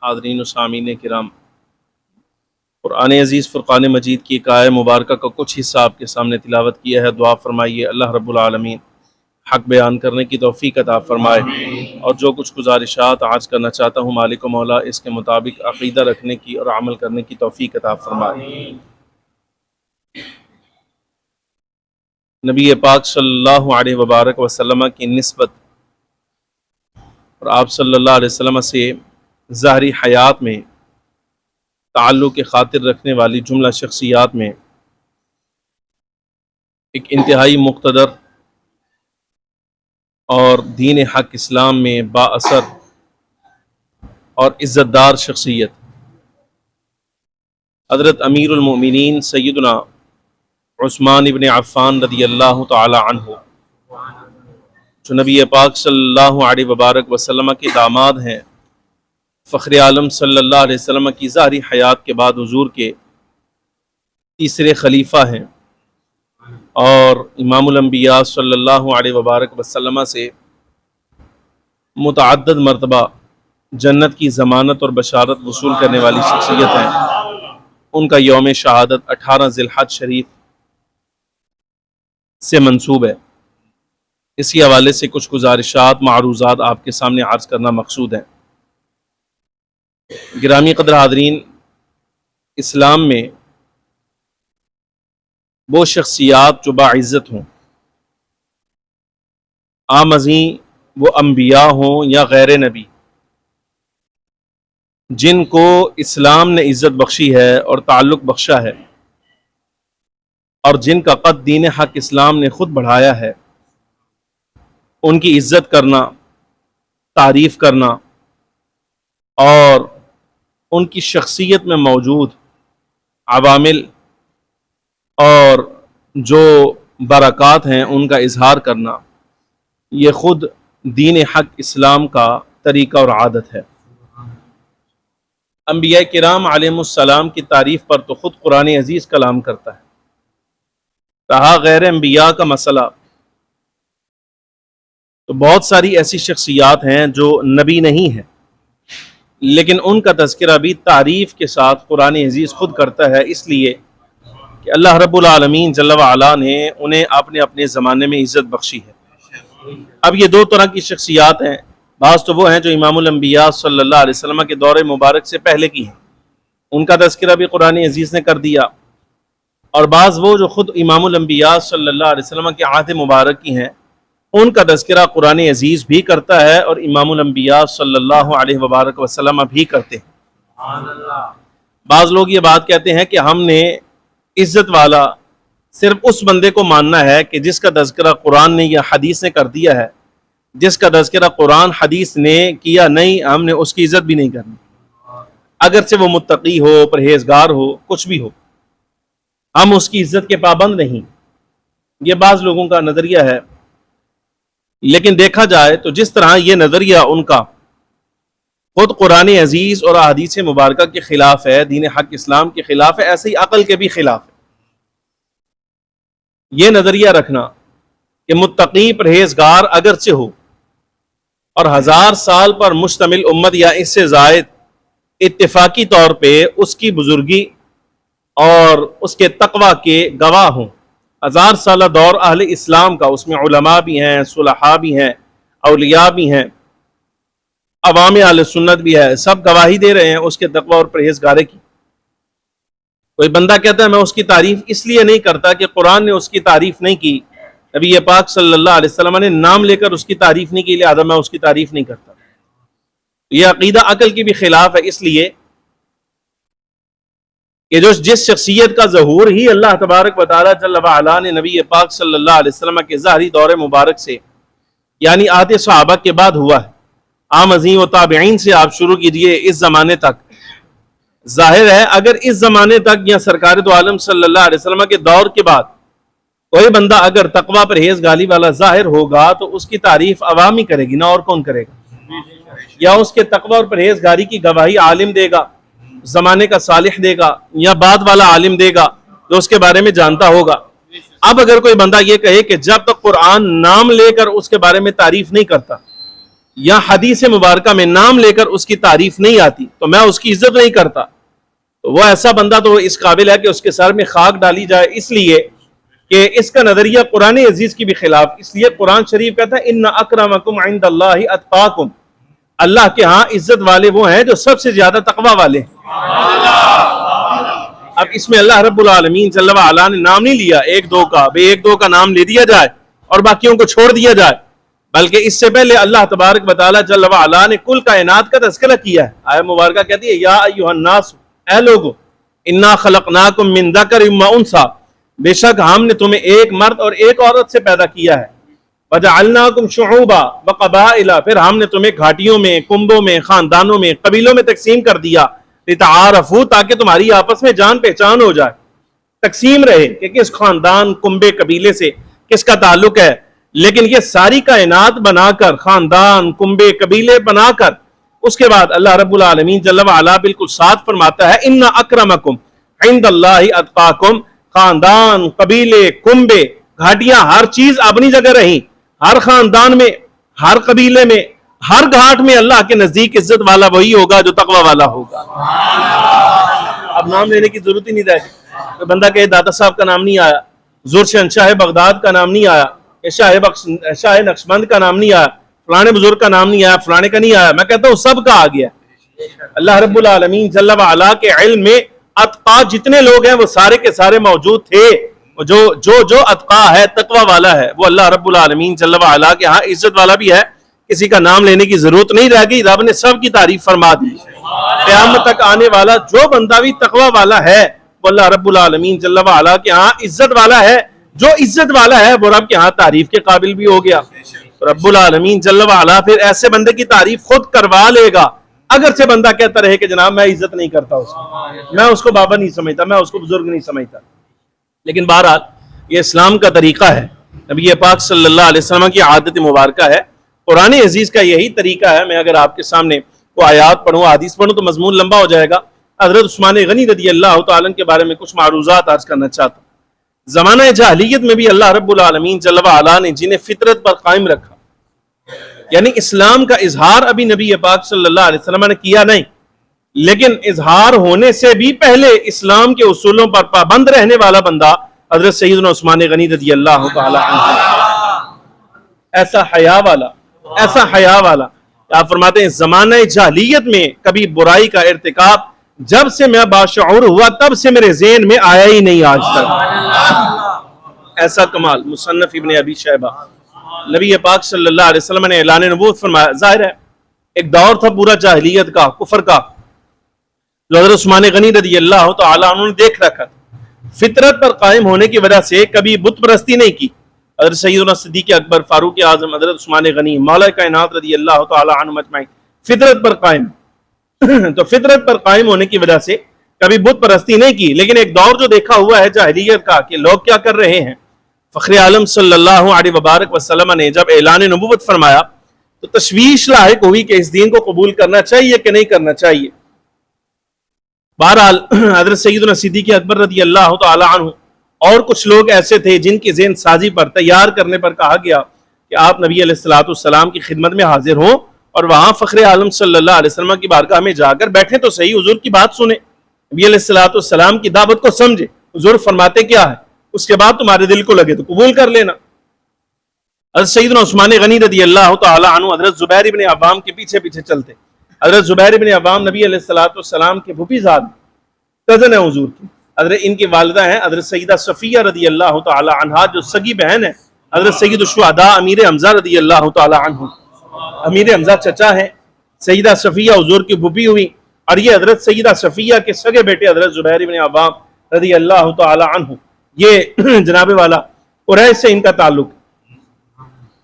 حاضرین و سامعین کرام، قرآن عزیز فرقان مجید کی ایک آیہ مبارکہ کا کچھ حصہ آپ کے سامنے تلاوت کیا ہے۔ دعا فرمائیے اللہ رب العالمین حق بیان کرنے کی توفیق عطا فرمائے، اور جو کچھ گزارشات آج کرنا چاہتا ہوں مالک و مولا اس کے مطابق عقیدہ رکھنے کی اور عمل کرنے کی توفیق عطا فرمائے۔ نبی پاک صلی اللہ علیہ وبارک وسلم کی نسبت اور آپ صلی اللہ علیہ وسلم سے ظاہری حیات میں تعلق کے خاطر رکھنے والی جملہ شخصیات میں ایک انتہائی مقتدر اور دین حق اسلام میں با اثر اور عزت دار شخصیت حضرت امیر المؤمنین سیدنا عثمان ابن عفان رضی اللہ تعالی عنہ، جو نبی پاک صلی اللہ علیہ وبارک وسلم کے داماد ہیں، فخر عالم صلی اللہ علیہ وسلم کی ظاہری حیات کے بعد حضور کے تیسرے خلیفہ ہیں، اور امام الانبیاء صلی اللہ علیہ وبارک وسلم سے متعدد مرتبہ جنت کی ضمانت اور بشارت وصول کرنے والی شخصیت ہیں۔ ان کا یوم شہادت 18 ذی الحج شریف سے منسوب ہے۔ اسی حوالے سے کچھ گزارشات معروضات آپ کے سامنے عرض کرنا مقصود ہے۔ گرامی قدر حاضرین، اسلام میں وہ شخصیات جو باعزت ہوں، آمزیں وہ انبیاء ہوں یا غیر نبی، جن کو اسلام نے عزت بخشی ہے اور تعلق بخشا ہے، اور جن کا قد دین حق اسلام نے خود بڑھایا ہے، ان کی عزت کرنا، تعریف کرنا اور ان کی شخصیت میں موجود عوامل اور جو برکات ہیں ان کا اظہار کرنا، یہ خود دین حق اسلام کا طریقہ اور عادت ہے۔ انبیاء کرام علیہم السلام کی تعریف پر تو خود قرآن عزیز کلام کرتا ہے۔ رہا غیر انبیاء کا مسئلہ، تو بہت ساری ایسی شخصیات ہیں جو نبی نہیں ہیں، لیکن ان کا تذکرہ بھی تعریف کے ساتھ قرآن عزیز خود کرتا ہے، اس لیے کہ اللہ رب العالمین جل وعلا نے انہیں اپنے زمانے میں عزت بخشی ہے۔ اب یہ دو طرح کی شخصیات ہیں، بعض تو وہ ہیں جو امام الانبیاء صلی اللہ علیہ وسلم کے دور مبارک سے پہلے کی ہیں، ان کا تذکرہ بھی قرآن عزیز نے کر دیا، اور بعض وہ جو خود امام الانبیاء صلی اللہ علیہ وسلم کے عہد مبارک کی ہیں، ان کا تذکرہ قرآن عزیز بھی کرتا ہے اور امام الانبیاء صلی اللہ علیہ وبارک وسلم بھی کرتے ہیں۔ بعض لوگ یہ بات کہتے ہیں کہ ہم نے عزت والا صرف اس بندے کو ماننا ہے کہ جس کا تذکرہ قرآن نے یا حدیث نے کر دیا ہے، جس کا تذکرہ قرآن حدیث نے کیا نہیں، ہم نے اس کی عزت بھی نہیں کرنی، اگرچہ وہ متقی ہو، پرہیزگار ہو، کچھ بھی ہو، ہم اس کی عزت کے پابند نہیں۔ یہ بعض لوگوں کا نظریہ ہے، لیکن دیکھا جائے تو جس طرح یہ نظریہ ان کا خود قرآن عزیز اور احادیث مبارکہ کے خلاف ہے، دین حق اسلام کے خلاف ہے، ایسے ہی عقل کے بھی خلاف ہے۔ یہ نظریہ رکھنا کہ متقی پرہیزگار اگرچہ ہو اور 1000 سال پر مشتمل امت یا اس سے زائد اتفاقی طور پہ اس کی بزرگی اور اس کے تقوی کے گواہ ہوں، 1000 سالہ دور اہل اسلام کا، اس میں علماء بھی ہیں، صلحاء بھی ہیں، اولیاء بھی ہیں، عوام اہل سنت بھی ہے، سب گواہی دے رہے ہیں اس کے تقوی اور پرہیزگاری کی۔ کوئی بندہ کہتا ہے میں اس کی تعریف اس لیے نہیں کرتا کہ قرآن نے اس کی تعریف نہیں کی، نبی پاک صلی اللہ علیہ وسلم نے نام لے کر اس کی تعریف نہیں کی، لہذا میں اس کی تعریف نہیں کرتا۔ یہ عقیدہ عقل کی بھی خلاف ہے، اس لیے کہ جس شخصیت کا ظہور ہی اللہ تبارک و تعالی جل وعلا نے نبی پاک صلی اللہ علیہ وسلم کے ظاہری دور مبارک سے یعنی عہد صحابہ کے بعد ہوا ہے، آمزیں و تابعین سے آپ شروع کیجئے اس زمانے تک، ظاہر ہے اگر اس زمانے تک یا سرکار دو عالم صلی اللہ علیہ وسلم کے دور کے بعد کوئی بندہ اگر تقوی پرہیزگاری والا ظاہر ہوگا تو اس کی تعریف عوام ہی کرے گی، نہ اور کون کرے گا؟ یا اس کے تقوی اور پرہیزگاری کی گواہی عالم دے گا، زمانے کا صالح دے گا، یا بعد والا عالم دے گا جو اس کے بارے میں جانتا ہوگا۔ اب اگر کوئی بندہ یہ کہے کہ جب تک قرآن نام لے کر اس کے بارے میں تعریف نہیں کرتا، یا حدیث مبارکہ میں نام لے کر اس کی تعریف نہیں آتی تو میں اس کی عزت نہیں کرتا، تو وہ ایسا بندہ تو اس قابل ہے کہ اس کے سر میں خاک ڈالی جائے، اس لیے کہ اس کا نظریہ قرآن عزیز کی بھی خلاف۔ اس لیے قرآن شریف کہتا ہے ان اکرمکم عند اللہ اتقاکم، اللہ کے ہاں عزت والے وہ ہیں جو سب سے زیادہ تقوی والے ہیں۔ اب اس میں اللہ رب العالمین جل وعلا نے نام نہیں لیا ایک دو کا، ایک دو کا نام لے دیا جائے اور باقیوں کو چھوڑ دیا جائے، بلکہ اس سے پہلے اللہ تبارک و تعالی جل وعلا نے کل کائنات کا تذکرہ کیا ہے۔ آیت مبارکہ کہتی ہے یا ایھا الناس، اے لوگو، انا خلقناکم من ذکر و انثی، بے شک ہم نے تمہیں ایک مرد اور ایک عورت سے پیدا کیا ہے، وجعلناکم شعوبا وقبائل، پھر ہم نے تمہیں گھاٹیوں میں، کنبوں میں، خاندانوں میں، قبیلوں میں تقسیم کر دیا، لتعارفوا، تاکہ تمہاری آپس میں جان پہچان ہو جائے، تقسیم رہے کہ کس خاندان، کنبے، قبیلے سے کس کا تعلق ہے۔ لیکن یہ ساری کائنات بنا کر، خاندان، کنبے، قبیلے بنا کر، اس کے بعد اللہ رب العالمین جل وعلا بالکل ساتھ فرماتا ہے ان اکرمکم عند اللہ اتقاکم، خاندان، قبیلے، کنبے، گھاٹیاں، ہر چیز اپنی جگہ رہی، ہر خاندان میں، ہر قبیلے میں، ہر گھاٹ میں اللہ کے نزدیک عزت والا وہی ہوگا جو تقوی والا ہوگا۔ اب نام لینے کی ضرورت ہی نہیں رہے گی، بندہ کہے داتا صاحب کا نام نہیں آیا، زور شہنشاہ بغداد کا نام نہیں آیا، شاہ نقشبند کا نام نہیں آیا، فلانے بزرگ کا نام نہیں آیا، فلانے کا نہیں آیا، میں کہتا ہوں سب کا آ گیا۔ اللہ رب العالمین جل وعلا کے علم میں اتقا جتنے لوگ ہیں وہ سارے کے سارے موجود تھے، جو اتقا ہے، تقوی والا ہے، وہ اللہ رب العالمین جل وعلا کے ہاں عزت والا بھی ہے، کسی کا نام لینے کی ضرورت نہیں رہ گئی، رب نے سب کی تعریف فرما دی۔ قیامت تک آنے والا جو بندہ بھی تقوی والا ہے وہ اللہ رب العالمین جل وعلا کے ہاں عزت والا ہے، جو عزت والا ہے وہ رب کے ہاں تعریف کے قابل بھی ہو گیا۔ رب العالمین جل وعلا پھر ایسے بندے کی تعریف خود کروا لے گا، اگر سے بندہ کہتا رہے کہ جناب میں عزت نہیں کرتا اس کو، میں اس کو بابا نہیں سمجھتا، میں اس کو بزرگ نہیں سمجھتا۔ لیکن بہرحال یہ اسلام کا طریقہ ہے، نبی پاک صلی اللہ علیہ وسلم کی عادت مبارکہ ہے، قرآن عزیز کا یہی طریقہ ہے۔ میں اگر آپ کے سامنے وہ آیات پڑھوں، حدیث پڑھوں تو مضمون لمبا ہو جائے گا۔ حضرت عثمان غنی رضی اللہ تعالیٰ کے بارے میں کچھ معروضات عرض کرنا چاہتا ہوں۔ زمانہ جاہلیت میں بھی اللہ رب العالمین جل وعلا نے جنہیں فطرت پر قائم رکھا، یعنی اسلام کا اظہار ابھی نبی پاک صلی اللہ علیہ وسلم نے کیا نہیں، لیکن اظہار ہونے سے بھی پہلے اسلام کے اصولوں پر پابند رہنے والا بندہ حضرت سیدنا عثمان غنی رضی اللہ تعالی عنہ، ایسا حیا والا آپ فرماتے ہیں زمانہ جاہلیت میں کبھی برائی کا ارتکاب جب سے میں باشعور ہوا تب سے میرے ذہن میں آیا ہی نہیں آج تک۔ ایسا کمال مصنف ابن ابی شیبہ، نبی پاک صلی اللہ علیہ وسلم نے اعلان نبوت فرمایا۔ ظاہر ہے ایک دور تھا پورا جاہلیت کا، کفر کا، جو حضرت عثمان غنی رضی اللہ تعالیٰ عنہ نے دیکھ رکھا تھا۔ فطرت پر قائم ہونے کی وجہ سے کبھی بت پرستی نہیں کی۔ حضرت سیدنا صدیق اکبر، فاروق اعظم، حضرت عثمان غنی، مولا کائنات رضی اللہ تعالیٰ عنہ اجمعین فطرت پر قائم تو فطرت پر قائم ہونے کی وجہ سے کبھی بت پرستی نہیں کی۔ لیکن ایک دور جو دیکھا ہوا ہے جاہلیت کا کہ لوگ کیا کر رہے ہیں، فخر عالم صلی اللہ علیہ وبارک وسلم نے جب اعلان نبوت فرمایا تو تشویش لاحق ہوئی کہ اس دین کو قبول کرنا چاہیے کہ نہیں کرنا چاہیے۔ بہرحال حضرت سیدنا صدیق اکبر رضی اللہ تعالی عنہ اور کچھ لوگ ایسے تھے جن کی ذہن سازی پر، تیار کرنے پر کہا گیا کہ آپ نبی علیہ السلام کی خدمت میں حاضر ہوں اور وہاں فخر عالم صلی اللہ علیہ وسلم کی بارگاہ میں جا کر بیٹھیں تو صحیح، حضور کی بات سنیں، نبی علیہ السلام کی دعوت کو سمجھے، حضور فرماتے کیا ہے، اس کے بعد تمہارے دل کو لگے تو قبول کر لینا۔ حضرت سیدنا عثمان غنی رضی اللہ تعالی عنہ حضرت زبیر ابن عوام کے پیچھے پیچھے چلتے۔ حضرت زبیر ابن عوام نبی علیہ السلام کے پھوپھی زاد، کزن ہے حضور کی، حضرت ان کی والدہ ہیں حضرت سیدہ صفیہ رضی اللہ تعالی عنہا جو سگی بہن ہے حضرت سید الشہداء امیر حمزہ رضی اللہ تعالی عنہ۔ امیر حمزہ چچا ہے، سیدہ صفیہ حضور کی پھوپھی ہوئی، اور یہ حضرت سیدہ صفیہ کے سگے بیٹے حضرت زبیر ابن عوام رضی اللہ تعالی عنہ، یہ جناب والا قریش سے ان کا تعلق،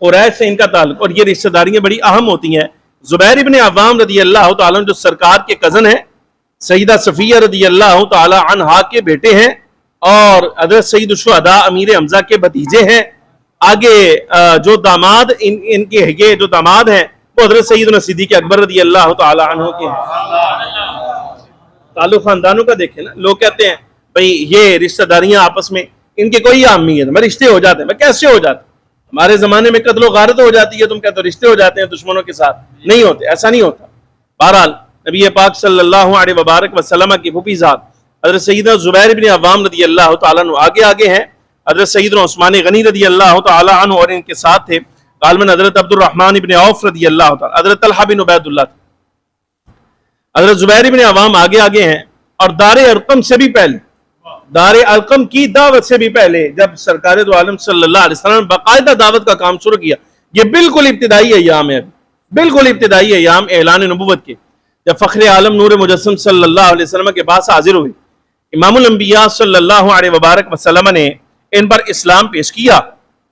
اور یہ رشتہ داریاں بڑی اہم ہوتی ہیں۔ زبیر ابن عوام رضی اللہ تعالیٰ عنہ جو سرکار کے کزن ہیں، سیدہ صفیہ رضی اللہ تعالی عنہا کے بیٹے ہیں، اور حضرت سید الشہداء امیر حمزہ کے بھتیجے ہیں۔ آگے جو داماد ان کے یہ جو داماد ہیں وہ حضرت سیدنا صدیق اکبر رضی اللہ تعالی عنہ کے ہیں۔ تعلق خاندانوں کا دیکھیں نا، لوگ کہتے ہیں بھئی یہ رشتہ داریاں آپس میں ان کے کوئی اہمیت ہے، میں رشتے ہو جاتے ہیں، میں کیسے ہو جاتے ہیں؟ ہمارے زمانے میں قتل و غارت ہو جاتی ہے، تم کہتے ہو رشتے ہو جاتے ہیں دشمنوں کے ساتھ، نہیں ہوتے، ایسا نہیں ہوتا۔ بہرحال نبی پاک صلی اللہ علیہ وبارک وسلم کی پھوپھی ذات حضرت سیدنا زبیر بن عوام رضی اللہ تعالیٰ عنہ آگے ہیں، حضرت سیدنا عثمان غنی رضی اللہ تعالیٰ عنہ اور ان کے ساتھ تھے غالباً حضرت عبد الرحمن بن عوف رضی اللہ تعالیٰ، حضرت طلحہ بن عبید اللہ تھے، حضرت زبیر بن عوام آگے ہیں، اور دار ارقم سے بھی پہلے، دار ارقم کی دعوت سے بھی پہلے جب سرکار دو عالم صلی اللہ علیہ وسلم نے باقاعدہ دعوت کا کام شروع کیا، یہ بالکل ابتدائی ایام ہے، بالکل ابتدائی ایام اعلان نبوت کے، جب فخر عالم نور مجسم صلی اللہ علیہ وسلم کے پاس حاضر ہوئے، امام الانبیاء صلی اللہ علیہ وبارک وسلم نے ان پر اسلام پیش کیا،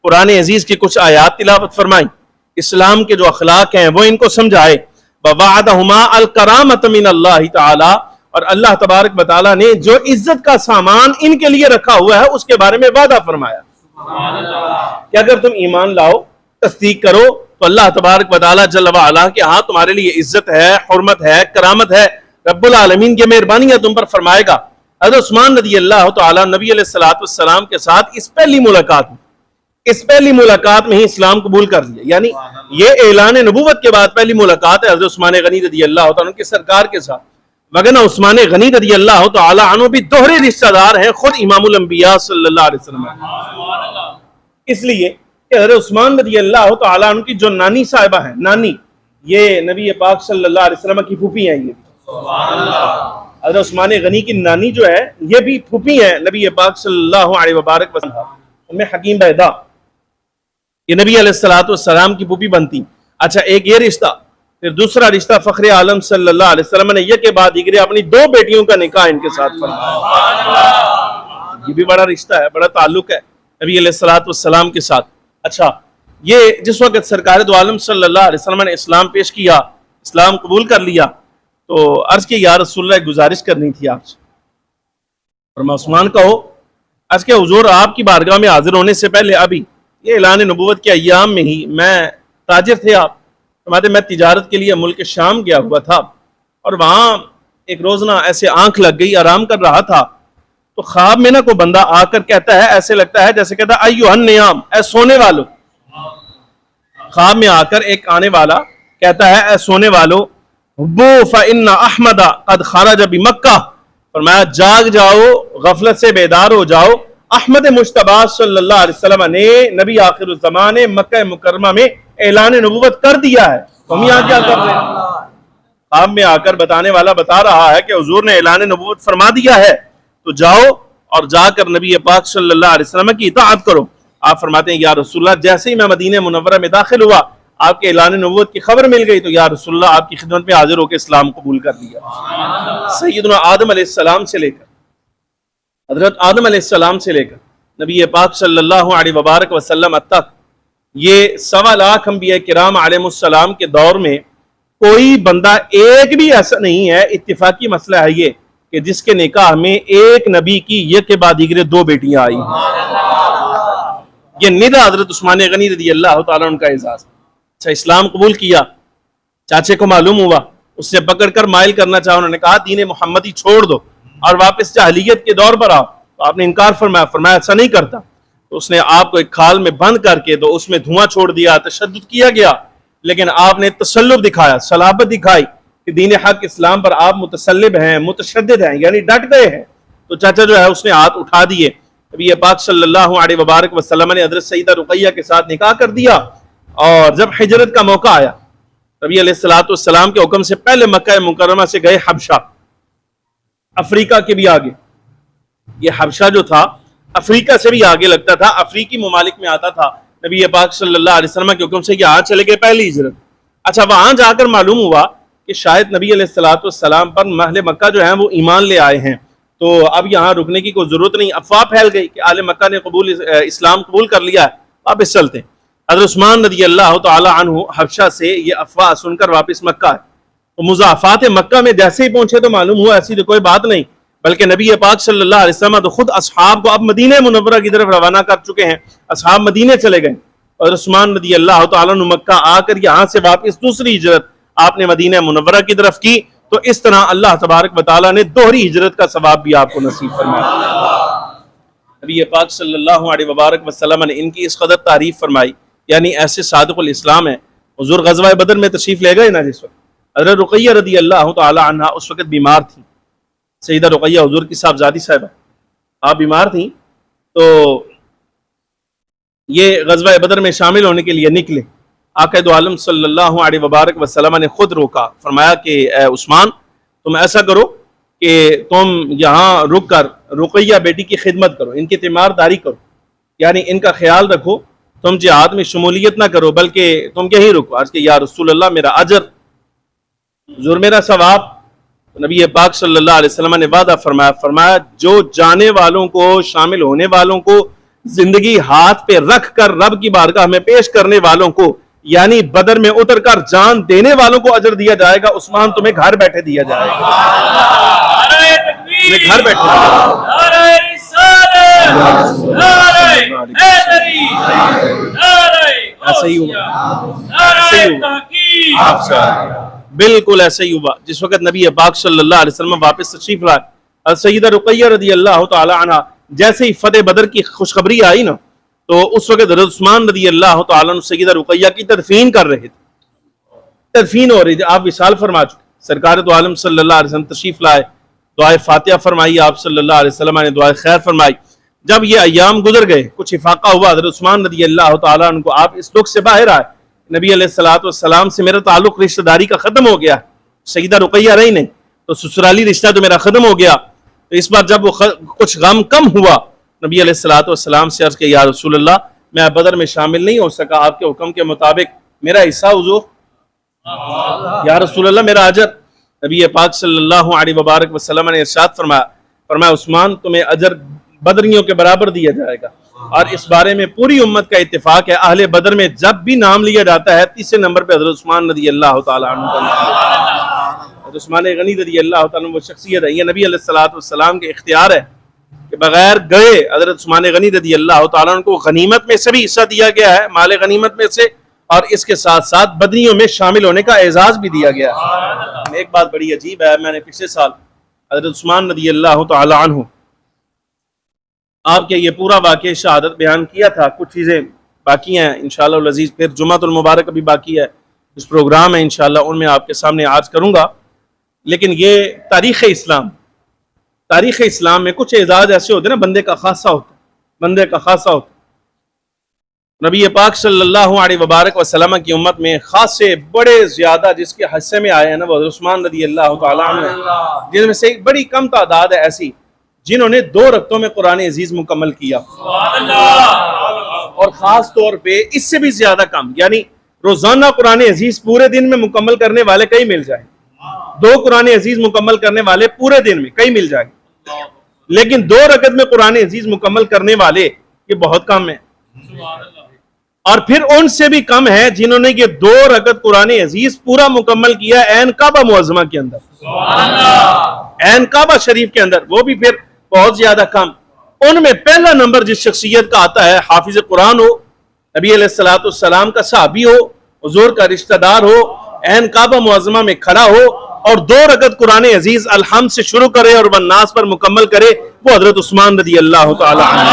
قرآن عزیز کی کچھ آیات تلاوت فرمائی، اسلام کے جو اخلاق ہیں وہ ان کو سمجھائے، وَوَعَدَهُمَا الْكَرَامَةَ مِنَ اللَّهِ تَعَالَى، اور اللہ تبارک و تعالیٰ نے جو عزت کا سامان ان کے لیے رکھا ہوا ہے اس کے بارے میں وعدہ فرمایا کہ اگر تم ایمان لاؤ، تصدیق کرو تو اللہ تبارک و تعالیٰ جل وعلا کہ ہاں تمہارے لیے عزت ہے، حرمت ہے، کرامت ہے، رب العالمین کی مہربانیاں تم پر فرمائے گا۔ حضرت عثمان رضی اللہ تعالیٰ نبی علیہ السلام کے ساتھ اس پہلی ملاقات میں ہی اسلام قبول کر لیا، یعنی یہ اعلان نبوت کے بعد پہلی ملاقات ہے حضرت عثمان غنی رضی اللہ تعالیٰ کے سرکار کے ساتھ، وگرنہ عثمان غنی رضی اللہ تعالیٰ عنہ بھی دوہرے رشتہ دار ہیں خود امام الانبیاء صلی اللہ علیہ وسلم، اس لیے کہ حضرت عثمان رضی اللہ تعالیٰ عنہ کی جو نانی صاحبہ ہیں، نانی یہ نبی پاک صلی اللہ علیہ وسلم کی پھوپھی ہیں، یہ حضرت عثمان غنی کی نانی جو ہے یہ بھی پھوپھی ہیں نبی پاک صلی اللہ علیہ وبارک وسلم، ام حکیم بیدا یہ نبی علیہ السلام کی پھوپھی بنتی۔ اچھا ایک یہ رشتہ، پھر دوسرا رشتہ فخر عالم صلی اللہ علیہ وسلم نے یہ کے بعد دیگرے اپنی 2 بیٹیوں کا نکاح ان کے ساتھ فرمایا، یہ بھی بڑا رشتہ ہے، بڑا تعلق ہے نبی علیہ السلام کے ساتھ۔ اچھا یہ جس وقت سرکار دو عالم صلی اللہ علیہ وسلم نے اسلام پیش کیا، اسلام قبول کر لیا، تو عرض کہ یا رسول اللہ ایک گزارش کرنی تھی آپ سے، فرمایا عثمان کہو، عرض کہ حضور آپ کی بارگاہ میں حاضر ہونے سے پہلے ابھی یہ اعلان نبوت کے ایام میں ہی میں تاجر تھے، آپ فرماتے میں تجارت کے لیے ملک شام گیا ہوا تھا، اور وہاں ایک روز نہ ایسے آنکھ لگ گئی، آرام کر رہا تھا، تو خواب میں نہ کوئی بندہ آ کر کہتا ہے، ایسے لگتا ہے جیسے کہتا ہے ایھا النیام، اے سونے والو، خواب میں آ کر ایک آنے والا کہتا ہے اے سونے والو، حبو فإن احمد قد خرج بمکہ، فرمایا جاگ جاؤ، غفلت سے بیدار ہو جاؤ، احمد مجتبی صلی اللہ علیہ وسلم نے نبی آخر الزمان مکہ مکرمہ میں اعلان نبوت کر دیا ہے، ہم یہاں کیا کر رہے ہیں؟ خواب میں آ کر بتانے والا بتا رہا ہے کہ حضور نے اعلان نبوت فرما دیا ہے، تو جاؤ اور جا کر نبی پاک صلی اللہ علیہ وسلم کی اطاعت کرو۔ آپ فرماتے ہیں یا رسول اللہ جیسے ہی میں مدینہ منورہ میں داخل ہوا، آپ کے اعلان نبوت کی خبر مل گئی، تو یا رسول اللہ آپ کی خدمت میں حاضر ہو کے اسلام قبول کر لیا۔ سیدنا آدم علیہ السلام سے لے کر حضرت آدم علیہ السلام سے لے کر نبی پاک صلی اللہ علیہ وبارک وسلم تک یہ 1.25 لاکھ انبیاء کرام علیہ السلام کے دور میں کوئی بندہ ایک بھی ایسا نہیں ہے، اتفاقی مسئلہ ہے یہ کہ جس کے نکاح میں ایک نبی کی ایک کے بعد دیگرے 2 بیٹیاں آئی، یہ ندا حضرت عثمان غنی رضی اللہ تعالیٰ عنہ کا اعزاز۔ اچھا اسلام قبول کیا، چاچے کو معلوم ہوا، اس سے پکڑ کر مائل کرنا چاہا، انہوں نے کہا دین محمدی چھوڑ دو اور واپس جاہلیت کے دور پر آؤ، تو آپ نے انکار فرمایا ایسا نہیں کرتا، تو اس نے آپ کو ایک کھال میں بند کر کے تو اس میں دھواں چھوڑ دیا، تشدد کیا گیا، لیکن آپ نے تسلب دکھایا، صلابت دکھائی کہ دین حق اسلام پر آپ متسلب ہیں، متشدد ہیں، یعنی ڈٹ گئے ہیں، تو چاچا جو ہے اس نے ہاتھ اٹھا دیے، نبی پاک صلی اللہ علیہ وبارک وسلم نے حضرت سیدہ رقیہ کے ساتھ نکاح کر دیا، اور جب ہجرت کا موقع آیا نبی علیہ السلام کے حکم سے پہلے مکہ مکرمہ سے گئے حبشہ، افریقہ کے بھی آگے، یہ حبشہ جو تھا افریقہ سے بھی آگے لگتا تھا، افریقی ممالک میں آتا تھا، نبی پاک صلی اللہ علیہ وسلم کے حکم سے یہاں چلے گئے پہلی ہجرت۔ اچھا وہاں جا کر معلوم ہوا کہ شاید نبی علیہ السلام پر اہل مکہ جو ہیں وہ ایمان لے آئے ہیں، تو اب یہاں رکنے کی کوئی ضرورت نہیں، افواہ پھیل گئی کہ اہل مکہ نے اسلام قبول کر لیا ہے، واپس چلتے ہیں۔ حضرت عثمان رضی اللہ تعالی عنہ حبشہ سے یہ افواہ سن کر واپس مکہ ہے، تو مضافات مکہ میں جیسے ہی پہنچے تو معلوم ہوا ایسی تو کوئی بات نہیں، بلکہ نبی پاک صلی اللہ علیہ وسلم تو خود اصحاب کو اب مدینہ منورہ کی طرف روانہ کر چکے ہیں، اصحاب مدینہ چلے گئے، اور عثمان رضی اللہ تعالیٰ عنہ مکہ آ کر یہاں سے واپس دوسری ہجرت آپ نے مدینہ منورہ کی طرف کی، تو اس طرح اللہ تبارک و تعالیٰ نے دوہری ہجرت کا ثواب بھی آپ کو نصیب فرمایا۔ نبی پاک صلی اللہ علیہ وبارک وسلم نے ان کی اس قدر تعریف فرمائی یعنی ایسے صادق الاسلام ہیں. حضور غزوہ بدر میں تشریف لے گئے نا جس وقت، حضرت رقیہ رضی اللہ تعالی عنہ اس وقت بیمار تھیں. سیدہ رقیہ حضور کی صاحبزادی صاحبہ، آپ بیمار تھیں تو یہ غزوہ بدر میں شامل ہونے کے لیے نکلے. آقا دو عالم صلی اللہ علیہ وبارک وسلم نے خود روکا، فرمایا کہ اے عثمان تم ایسا کرو کہ تم یہاں رک کر رقیہ بیٹی کی خدمت کرو، ان کی تیمارداری کرو، یعنی ان کا خیال رکھو، تم جہاد میں شمولیت نہ کرو بلکہ تم یہیں رکو. عرض کہ یا رسول اللہ میرا اجر، حضور میرا ثواب. نبی پاک صلی اللہ علیہ وسلم نے وعدہ فرمایا جو جانے والوں کو، شامل ہونے والوں کو، زندگی ہاتھ پہ رکھ کر رب کی بارگاہ میں پیش کرنے والوں کو، یعنی بدر میں اتر کر جان دینے والوں کو اجر دیا جائے گا. عثمان تمہیں گھر بیٹھے دیا جائے گا، تمہیں گھر بیٹھے ایسا ہی ہوا، بالکل ایسا ہی ہوا. جس وقت نبی پاک صلی اللہ علیہ وسلم واپس تشریف لائے، سیدہ رقیہ رضی اللہ تعالی عنہ جیسے ہی فتح بدر کی خوشخبری آئی نا تو اس وقت حضرت عثمان رضی اللہ تعالی عنہ سیدہ رقیہ کی تدفین کر رہے تھے. تدفین ہو رہی تھی، آپ وصال فرما چکے. سرکار دو عالم صلی اللہ علیہ وسلم تشریف لائے، دعائے فاتحہ فرمائی، آپ صلی اللہ علیہ وسلم نے دعائے خیر فرمائی. جب یہ ایام گزر گئے، کچھ افاقہ ہوا، حضرت عثمان رضی اللہ تعالیٰ عنہ کو آپ اس دکھ سے باہر آئے. نبی علیہ السلام سے میرا تعلق رشتہ داری کا ختم ہو گیا، سیدہ رقیہ رہی نہیں تو سسرالی رشتہ تو میرا ختم ہو گیا. تو اس بار جب وہ کچھ غم کم ہوا، نبی علیہ السلام سے عرض کہ یا رسول اللہ میں بدر میں شامل نہیں ہو سکا، آپ کے حکم کے مطابق میرا حصہ حضور. یا رسول اللہ میرا اجر. نبی پاک صلی اللہ علیہ وبارک وسلم نے ارشاد فرمایا عثمان تمہیں اجر بدریوں کے برابر دیا جائے گا. اور اس بارے میں پوری امت کا اتفاق ہے، اہل بدر میں جب بھی نام لیا جاتا ہے تیسرے نمبر پہ حضرت عثمان رضی اللہ تعالیٰ عنہ کا نام. حضرت عثمان غنی رضی اللہ تعالیٰ عنہ وہ شخصیت ہے، یہ نبی علیہ السلام کے اختیار ہے کہ بغیر گئے حضرت عثمان غنی رضی اللہ تعالیٰ عنہ کو غنیمت میں سے بھی حصہ دیا گیا ہے، مال غنیمت میں سے، اور اس کے ساتھ ساتھ بدریوں میں شامل ہونے کا اعزاز بھی دیا گیا ہے. ایک بات بڑی عجیب ہے، میں نے پچھلے سال حضرت عثمان رضی اللہ تعالیٰ عنہ آپ کے یہ پورا واقعہ شہادت بیان کیا تھا. کچھ چیزیں باقی ہیں انشاءاللہ العزیز، پھر جمعۃ المبارک ابھی باقی ہے، کچھ پروگرام ہے انشاءاللہ ان میں آپ کے سامنے عرض کروں گا. لیکن یہ تاریخ اسلام میں کچھ اعزاز ایسے ہوتے ہیں نا بندے کا خاصہ ہوتا. نبی پاک صلی اللہ علیہ وبارک وسلم کی امت میں خاصے بڑے زیادہ جس کے حصے میں آئے ہیں نا وہ حضرت عثمان رضی اللہ تعالیٰ عنہ، جن میں سے ایک بڑی کم تعداد ہے ایسی جنہوں نے 2 رکعتوں میں قرآن عزیز مکمل کیا، اور خاص طور پہ اس سے بھی زیادہ کم، یعنی روزانہ قرآن عزیز پورے دن میں مکمل کرنے والے کئی مل جائیں، 2 قرآن عزیز مکمل کرنے والے پورے دن میں کئی مل جائیں، لیکن 2 رکعت میں قرآن عزیز مکمل کرنے والے یہ بہت کم ہیں. اور پھر ان سے بھی کم ہے جنہوں نے یہ 2 رکعت قرآن عزیز پورا مکمل کیا عین کعبہ معظمہ کے اندر، عین کعبہ شریف کے اندر، وہ بھی پھر بہت زیادہ کم. ان میں پہلا نمبر جس شخصیت کا آتا ہے حافظ قرآن ہو، نبی علیہ السلام کا صحابی ہو، حضور کا رشتہ دار ہو، عین کعبہ معظمہ میں کھڑا ہو اور 2 رکعت قرآن عزیز الحمد سے شروع کرے اور والناس پر مکمل کرے، وہ حضرت عثمان رضی اللہ تعالی عنہ.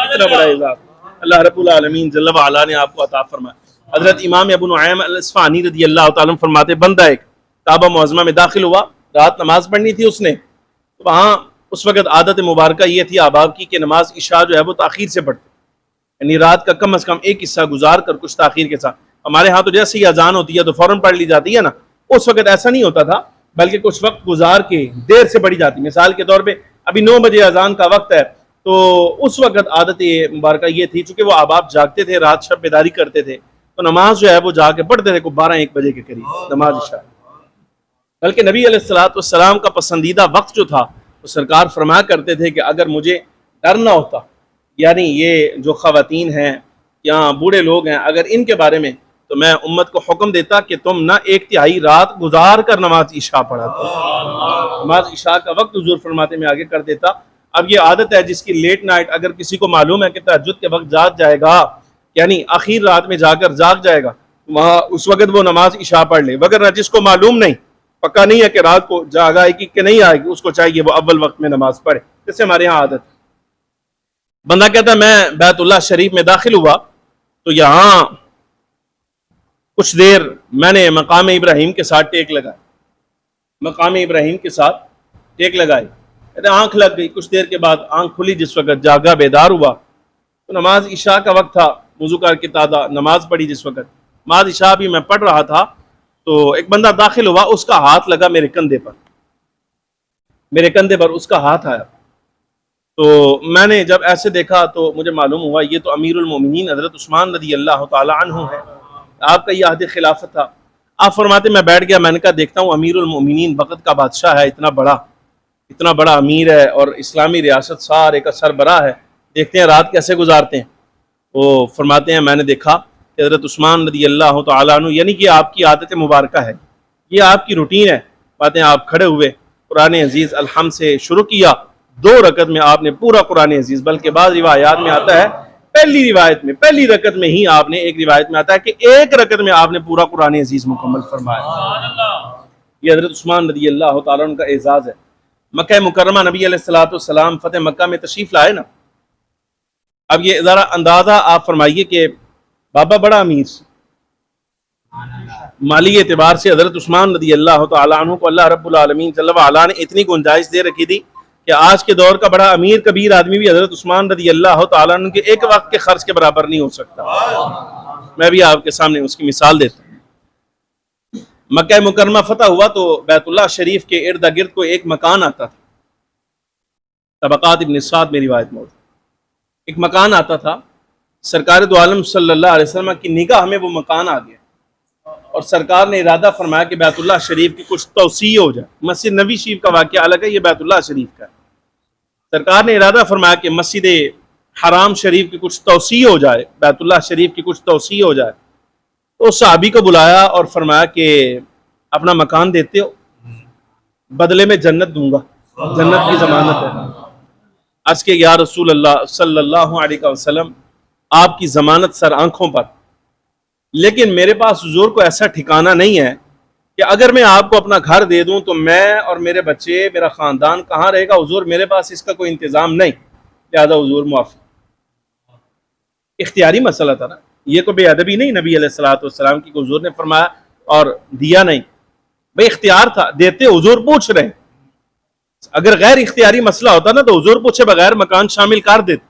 اتنا بڑا اعزاز اللہ رب العالمین جل وعلا نے آپ کو عطا فرمایا. حضرت امام ابو نعیم الاصفہانی رضی اللہ تعالی عنہ فرماتے بندہ ایک کعبہ معظمہ میں داخل ہوا، رات نماز پڑھنی تھی اس نے، تو وہاں اس وقت عادت مبارکہ یہ تھی احباب کی کہ نماز عشاء جو ہے وہ تاخیر سے پڑھتے، یعنی رات کا کم از کم ایک حصہ گزار کر کچھ تاخیر کے ساتھ. ہمارے ہاں تو جیسے ہی اذان ہوتی ہے تو فوراً پڑھ لی جاتی ہے نا، اس وقت ایسا نہیں ہوتا تھا بلکہ کچھ وقت گزار کے دیر سے پڑھی جاتی. مثال کے طور پہ ابھی 9 بجے اذان کا وقت ہے تو اس وقت عادت مبارکہ یہ تھی چونکہ وہ احباب جاگتے تھے، رات شب بیداری کرتے تھے، تو نماز جو ہے وہ جا کے پڑھتے تھے کو 12-1 بجے کے قریب نماز عشاء. بلکہ نبی علیہ السلام کا پسندیدہ وقت جو تھا وہ سرکار فرمایا کرتے تھے کہ اگر مجھے ڈر نہ ہوتا، یعنی یہ جو خواتین ہیں یا بوڑھے لوگ ہیں، اگر ان کے بارے میں تو میں امت کو حکم دیتا کہ تم نہ 1/3 رات گزار کر نماز عشاء پڑھا تھا. نماز عشاء کا وقت حضور فرماتے میں آگے کر دیتا. اب یہ عادت ہے جس کی لیٹ نائٹ اگر کسی کو معلوم ہے کہ تہجد کے وقت جاگ جائے گا، یعنی آخر رات میں جا کر جاگ جائے گا، وہاں اس وقت وہ نماز عشاء پڑھ لے. وگرنہ جس کو معلوم نہیں، پکا نہیں ہے کہ رات کو جاگ آئے گی کہ نہیں آئے گی، اس کو چاہیے وہ اول وقت میں نماز پڑھے. جیسے ہمارے ہاں عادت، بندہ کہتا ہے میں بیت اللہ شریف میں داخل ہوا تو یہاں کچھ دیر میں نے مقام ابراہیم کے ساتھ ٹیک لگائی، مقام ابراہیم کے ساتھ ٹیک لگائی، آنکھ لگ گئی، کچھ دیر کے بعد آنکھ کھلی، جس وقت جاگا بیدار ہوا تو نماز عشاء کا وقت تھا، وضو کر کے تازہ نماز پڑھی، جس وقت نماز عشاء بھی میں پڑھ رہا تھا تو ایک بندہ داخل ہوا، اس کا ہاتھ لگا میرے کندھے پر، میرے کندھے پر اس کا ہاتھ آیا، تو میں نے جب ایسے دیکھا تو مجھے معلوم ہوا یہ تو امیر المومنین حضرت عثمان رضی اللہ تعالی عنہ ہے، آپ کا یہ عہد خلافت تھا۔ آپ فرماتے میں بیٹھ گیا، میں نے کہا دیکھتا ہوں امیر المومنین وقت کا بادشاہ ہے، اتنا بڑا امیر ہے اور اسلامی ریاست سارے کا سربراہ ہے، دیکھتے ہیں رات کیسے گزارتے ہیں۔ وہ فرماتے ہیں میں نے دیکھا کہ حضرت عثمان رضی اللہ تعالیٰ عنہ، یعنی کہ آپ کی عادت مبارکہ ہے، یہ آپ کی روٹین ہے، باتیں آپ کھڑے ہوئے قرآن عزیز الحمد سے شروع کیا، 2 رکعت میں آپ نے پورا قرآن عزیز، بلکہ بعض روایات میں آتا ہے پہلی رکعت میں ہی آپ نے، ایک روایت میں آتا ہے کہ 1 رکعت میں آپ نے پورا قرآن عزیز مکمل فرمایا۔ یہ حضرت عثمان رضی اللہ تعالیٰ عنہ کا اعزاز ہے۔ مکہ مکرمہ نبی علیہ السلام فتح مکہ میں تشریف لائے نا، اب یہ ذرا اندازہ آپ فرمائیے کہ بابا بڑا امیر سے، مالی اعتبار سے حضرت عثمان رضی اللہ تعالیٰ عنہ کو اللہ رب العالمین جل وعلا نے اتنی گنجائش دے رکھی تھی کہ آج کے دور کا بڑا امیر کبیر آدمی بھی حضرت عثمان رضی اللہ تعالیٰ عنہ کے ایک وقت کے خرچ کے برابر نہیں ہو سکتا۔ میں بھی آپ کے سامنے اس کی مثال دیتا ہوں۔ مکہ مکرمہ فتح ہوا تو بیت اللہ شریف کے ارد گرد کو ایک مکان آتا تھا، طبقات ابن سعد میں روایت موجود، ایک مکان آتا تھا، سرکار دو عالم صلی اللہ علیہ وسلم کی نگاہ میں وہ مکان آ گیا اور سرکار نے ارادہ فرمایا کہ بیت اللہ شریف کی کچھ توسیع ہو جائے۔ مسجد نبی شریف کا واقعہ الگ ہے، یہ بیت اللہ شریف کا ہے۔ سرکار نے ارادہ فرمایا کہ مسجد حرام شریف کی کچھ توسیع ہو جائے، بیت اللہ شریف کی کچھ توسیع ہو جائے، تو اس صحابی کو بلایا اور فرمایا کہ اپنا مکان دیتے ہو، بدلے میں جنت دوں گا، جنت کی ضمانت ہے۔ عرض کہ یا رسول اللہ صلی اللہ علیہ وسلم، آپ کی ضمانت سر آنکھوں پر، لیکن میرے پاس حضور کو ایسا ٹھکانہ نہیں ہے کہ اگر میں آپ کو اپنا گھر دے دوں تو میں اور میرے بچے، میرا خاندان کہاں رہے گا؟ حضور میرے پاس اس کا کوئی انتظام نہیں، لہذا حضور معافی۔ اختیاری مسئلہ تھا نا، یہ کوئی بے ادبی نہیں نبی علیہ السلام کی، حضور نے فرمایا اور دیا نہیں، بھئی اختیار تھا، دیتے حضور پوچھ رہے ہیں۔ اگر غیر اختیاری مسئلہ ہوتا نا تو حضور پوچھے بغیر مکان شامل کر دیتے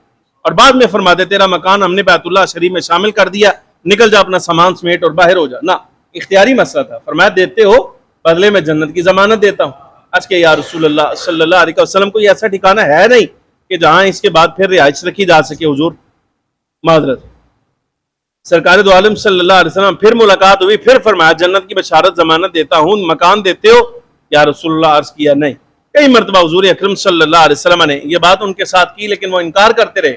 اور بعد میں فرماتے تیرا مکان ہم نے بیت اللہ شریف میں شامل کر دیا، نکل جا اپنا سامان سمیٹ اور باہر ہو جا۔ نہ، اختیاری مسئلہ تھا، فرمایا دیتے ہو بدلے میں جنت کی ضمانت دیتا ہوں۔ عرض کہ یا رسول اللہ صلی اللہ علیہ وسلم کوئی ایسا ٹھکانہ ہے نہیں کہ جہاں اس کے بعد پھر رہائش رکھی جا سکے، حضور معذرت۔ سرکار دو عالم صلی اللہ علیہ وسلم پھر ملاقات ہوئی، پھر فرمایا جنت کی بشارت ضمانت دیتا ہوں، مکان دیتے ہو؟ یا رسول اللہ عرض کیا نہیں۔ کئی مرتبہ حضور اکرم صلی اللہ علیہ وسلم نے یہ بات ان کے ساتھ کی لیکن وہ انکار کرتے رہے۔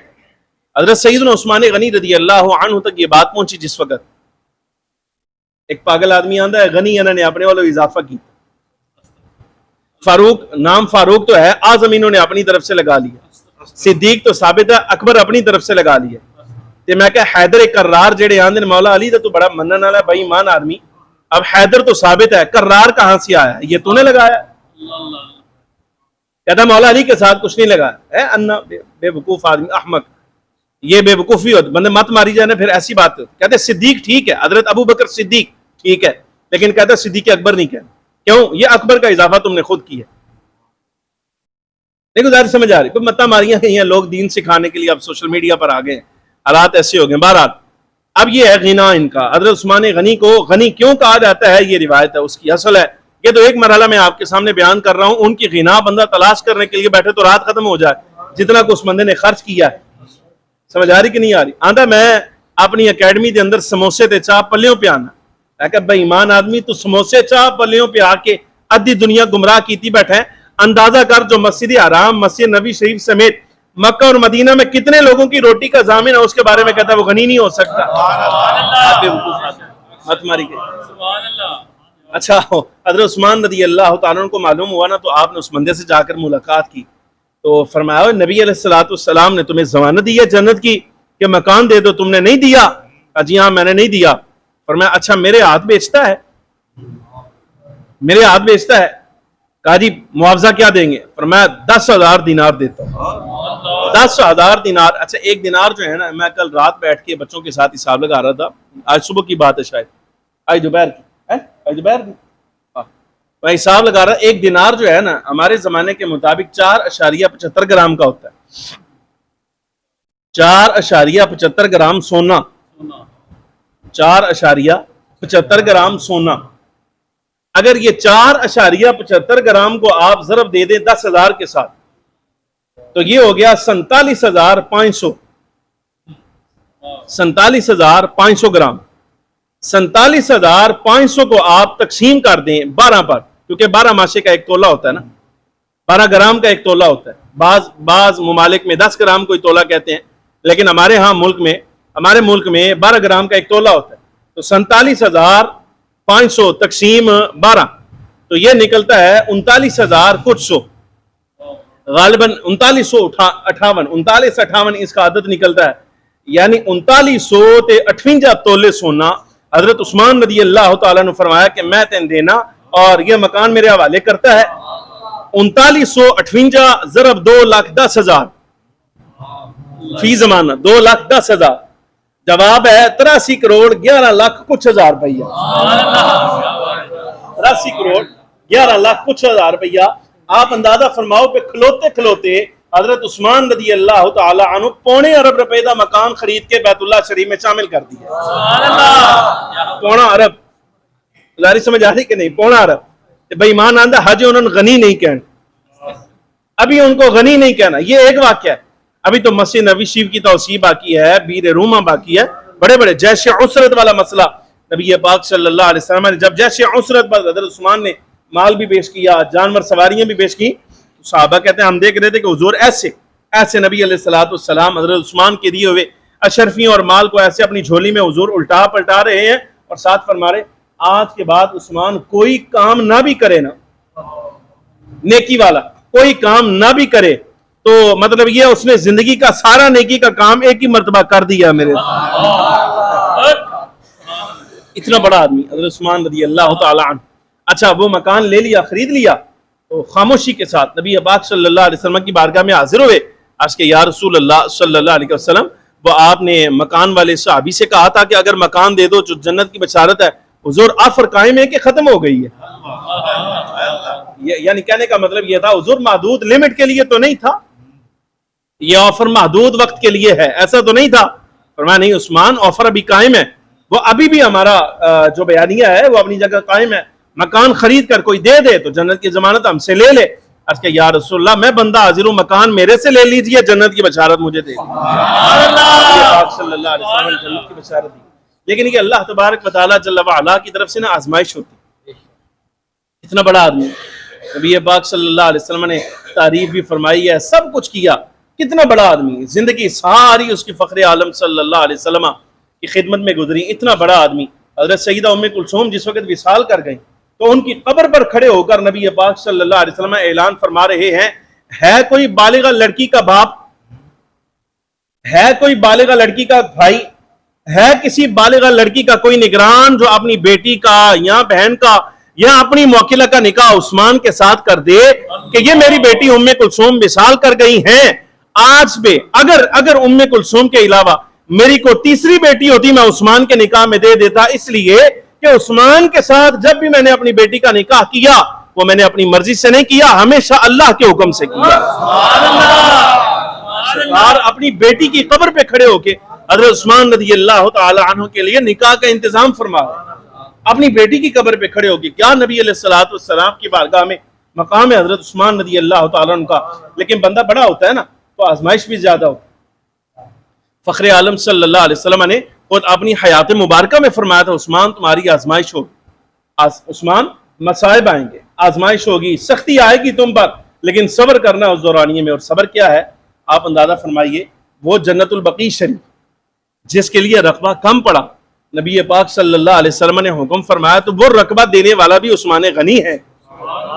حضرت سیدنا عثمان غنی رضی اللہ عنہ تک یہ بات پہنچی جس وقت ایک پاگل آدمی آندا ہے، غنی انہوں نے اپنے والوں اضافہ کی، فاروق نام فاروق تو ہے، اعظم انہوں نے اپنی طرف سے لگا لیا، صدیق تو ثابت ہے، اکبر اپنی طرف سے لگا لیا، تے میں کہ حیدر کرار جڑے آندے مولا علی دا تو بڑا منن والا بے ایمان آدمی، اب حیدر تو ثابت ہے، کرار کہاں سے آیا؟ یہ تو نے لگایا؟ کہتا مولا علی کے ساتھ کچھ نہیں لگایا، انا بے وقوف آدمی، احمق، یہ بے وقوفی ہوتی، بندے مت ماری جائے نا پھر ایسی بات ہوتی۔ کہتے صدیق ٹھیک ہے، حضرت ابو بکر صدیق ٹھیک ہے، لیکن کہتا صدیق اکبر نہیں کہنا، کیوں؟ یہ اکبر کا اضافہ تم نے خود کیا۔ دیکھو ظاہر سمجھ آ رہی، کوئی متہ ماریاں گئی ہیں، لوگ دین سکھانے کے لیے اب سوشل میڈیا پر آ گئے ہیں، حالات ایسے ہو گئے۔ بہرحال اب یہ ہے غنا ان کا، حضرت عثمان غنی کو غنی کیوں کہا جاتا ہے؟ یہ روایت ہے، اس کی اصل ہے، یہ تو ایک مرحلہ میں آپ کے سامنے بیان کر رہا ہوں، ان کی غنا بندہ تلاش کرنے کے لیے بیٹھے تو رات ختم ہو جائے جتنا کہ اس بندے نے خرچ کیا ہے۔ سمجھ آ رہی کہ نہیں آ رہی؟ آندا میں اپنی اکیڈمی دے اندر سموسے تے چاہ پلیوں پہ آنا، میں کہ بے ایمان آدمی تو سموسے چاہ پلیوں پہ آ کے ادھی دنیا گمراہ کیتی بیٹھا ہے۔ اندازہ کر جو مسجد حرام، مسجد نبی شریف سمیت مکہ اور مدینہ میں کتنے لوگوں کی روٹی کا ضامن ہے، اس کے بارے میں کہتا ہے وہ غنی نہیں ہو سکتا۔ مت ماری گئی۔ اچھا حضرت عثمان رضی اللہ تعالیٰ عنہ کو معلوم ہوا نا تو آپ نے اس بندے سے جا کر ملاقات کی تو فرمایا نبی علیہ السلام نے تمہیں ضمانت دی ہے جنت کی کہ مکان دے دو، تم نے نہیں دیا؟ جی ہاں میں نے نہیں دیا۔ فرمایا اچھا میرے ہاتھ بیچتا ہے؟ میرے ہاتھ بیچتا ہے؟ کہا جی معاوضہ کیا دیں گے؟ فرمایا 10,000 دینار دیتا ہوں۔ 10,000 دینار۔ اچھا ایک دینار جو ہے نا، میں کل رات بیٹھ کے بچوں کے ساتھ حساب لگا رہا تھا، آج صبح کی بات ہے شاید، آج دوپہر کی میں حساب لگا رہا، ایک دینار جو ہے نا ہمارے زمانے کے مطابق 4.75 گرام کا ہوتا ہے۔ 4.75 گرام سونا، 4.75 گرام سونا۔ اگر یہ 4.75 گرام کو آپ ضرب دے دیں 10,000 کے ساتھ تو یہ ہو گیا 47,500 47,500 گرام۔ 47,500 کو آپ تقسیم کر دیں 12 پر، کیونکہ 12 ماشے کا ایک تولہ ہوتا ہے نا، 12 گرام کا ایک تولہ ہوتا ہے۔ بعض ممالک میں 10 گرام کوئی تولہ کہتے ہیں، لیکن ہمارے ملک میں 12 گرام کا ایک تولہ ہوتا ہے۔ تو 47,500 تقسیم 12 تو یہ نکلتا ہے 39,000 کچھ سو، غالباً 3958 اس کا عدد نکلتا ہے، یعنی 3958 تولے سونا حضرت عثمان رضی اللہ تعالیٰ نے فرمایا کہ میں تین دینا، اور یہ مکان میرے حوالے کرتا ہے۔ 3958 ضرب 2,10,000 فی زمانہ، 2,10,000، جواب ہے 83 کروڑ 11 لاکھ کچھ ہزار روپیہ۔ 83 کروڑ 11 لاکھ کچھ ہزار روپیہ۔ آپ اندازہ فرماؤ کہ کھلوتے کھلوتے حضرت عثمان رضی اللہ تعالی عنہ 2.25 ارب روپے کا مکان خرید کے بیت اللہ شریف میں شامل کر دیا۔ 2.25 ارب، ظاہر سمجھ آ رہی کہ نہیں؟ 2.25 ارب۔ بھائی ایمان آندہ حج انہوں نے غنی نہیں کہنا، ابھی ان کو غنی نہیں کہنا۔ یہ ایک واقعہ ہے۔ ابھی تو مسجد نبوی شریف کی توسیع باقی ہے، بیر روما باقی ہے، بڑے بڑے جیش عسرت والا مسئلہ نبی پاک صلی اللہ علیہ وسلم نے جب جیش عسرت پر حضرت عثمان نے مال بھی پیش کیا، جانور سواریاں بھی پیش کی، تو صحابہ کہتے ہیں ہم دیکھ رہے تھے کہ حضور ایسے نبی علیہ السلام حضرت عثمان کے دیے ہوئے اشرفیوں اور مال کو ایسے اپنی جھولی میں حضور الٹا پلٹا رہے ہیں، اور ساتھ فرما رہے آج کے بعد عثمان کوئی کام نہ بھی کرے نا نیکی والا، کوئی کام نہ بھی کرے تو مطلب یہ اس نے زندگی کا سارا نیکی کا کام ایک ہی مرتبہ کر دیا میرے۔ اتنا بڑا آدمی حضرت عثمان رضی اللہ تعالی عنہ۔ اچھا وہ مکان لے لیا، خرید لیا، تو خاموشی کے ساتھ نبی پاک صلی اللہ علیہ وسلم کی بارگاہ میں حاضر ہوئے، عرض کہ یا رسول اللہ صلی اللہ علیہ وسلم، وہ آپ نے مکان والے صحابی سے کہا تھا کہ اگر مکان دے دو جو جنت کی بشارت ہے، حضور آفر قائم ہے کہ ختم ہو گئی ہے؟ یعنی کہنے کا مطلب یہ تھا حضور محدود لمٹ کے لیے تو نہیں تھا، یہ آفر محدود وقت کے لیے ہے، ایسا تو نہیں تھا؟ فرمایا نہیں عثمان، آفر ابھی قائم ہے، وہ ابھی بھی ہمارا جو بیانیہ ہے وہ اپنی جگہ قائم ہے، مکان خرید کر کوئی دے دے تو جنت کی ضمانت ہم سے لے لے۔ عرض کہ یا رسول اللہ میں بندہ حاضر ہوں، مکان میرے سے لے لیجئے، جنت کی بشارت مجھے دے دیجئے۔ صلی اللہ علیہ وسلم جنت کی بشارت دی، لیکن یہ اللہ تبارک و تعالیٰ جل وعلا کی طرف سے نا آزمائش ہوتی۔ اتنا بڑا آدمی نبی پاک صلی اللہ علیہ وسلم نے تعریف بھی فرمائی ہے، سب کچھ کیا، کتنا بڑا آدمی، زندگی ساری اس کی فخر عالم صلی اللہ علیہ وسلم کی خدمت میں گزری، اتنا بڑا آدمی۔ حضرت سیدہ ام کلثوم جس وقت وصال کر گئیں تو ان کی قبر پر کھڑے ہو کر نبی پاک صلی اللہ علیہ وسلم اعلان فرما رہے ہیں، ہے کوئی بالغہ لڑکی کا باپ، ہے کوئی بالغہ لڑکی کا بھائی، ہے کسی بالغہ لڑکی کا کوئی نگران جو اپنی بیٹی کا یا بہن کا یا اپنی موکلہ کا نکاح عثمان کے ساتھ کر دے کہ یہ میری بیٹی ام کلثوم وصال کر گئی ہیں، آج بھی اگر ام کلثوم کے علاوہ میری کو تیسری بیٹی ہوتی میں عثمان کے نکاح میں دے دیتا، اس لیے کہ عثمان کے ساتھ جب بھی میں نے اپنی بیٹی کا نکاح کیا وہ میں نے اپنی مرضی سے نہیں کیا، ہمیشہ اللہ کے حکم سے کیا۔ اور اپنی بیٹی کی قبر پہ کھڑے ہو کے حضرت عثمان رضی اللہ تعالی عنہ کے لیے نکاح کا انتظام فرما اپنی بیٹی کی قبر پہ کھڑے ہو کے۔ کیا نبی علیہ السلام کی بارگاہ میں مقام ہے حضرت عثمان رضی اللہ تعالی عنہ کا، لیکن بندہ بڑا ہوتا ہے نا تو آزمائش بھی زیادہ ہوتی۔ فخر عالم صلی اللہ علیہ وسلم نے خود اپنی حیات مبارکہ میں فرمایا تھا عثمان تمہاری آزمائش ہوگی، عثمان مصائب آئیں گے، آزمائش ہوگی، سختی آئے گی تم پر، لیکن صبر کرنا اس دورانیے میں۔ اور صبر کیا ہے آپ اندازہ فرمائیے، وہ جنت البقیع شریف جس کے لیے رقبہ کم پڑا، نبی پاک صلی اللہ علیہ وسلم نے حکم فرمایا تو وہ رقبہ دینے والا بھی عثمان غنی ہے۔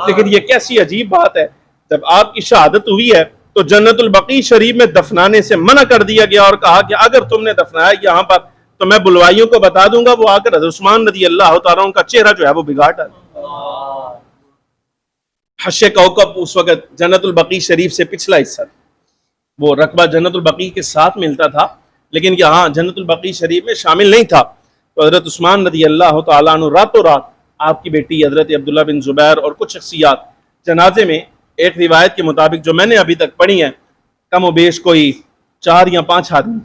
لیکن یہ کیسی عجیب بات ہے، جب آپ کی شہادت ہوئی ہے تو جنت البقیع شریف میں دفنانے سے منع کر دیا گیا اور کہا کہ اگر تم نے دفنایا یہاں پر تو میں بلوائیوں کو بتا دوں گا، وہ آ کر حضرت عثمان رضی اللہ تعالیٰ عنہ کا چہرہ جو ہے وہ بگاڑ ڈالے۔ حش کوکب اس وقت جنت البقیع شریف سے پچھلا حصہ، وہ رقبہ جنت البقیع کے ساتھ ملتا تھا لیکن یہاں جنت البقیع شریف میں شامل نہیں تھا. تو حضرت عثمان رضی اللہ تعالیٰ عنہ راتوں رات آپ کی بیٹی حضرت عبداللہ بن زبیر اور کچھ شخصیات جنازے میں، ایک روایت کے مطابق جو میں نے ابھی تک پڑھی ہیں کم و بیش کوئی 4 یا 5 آدمی.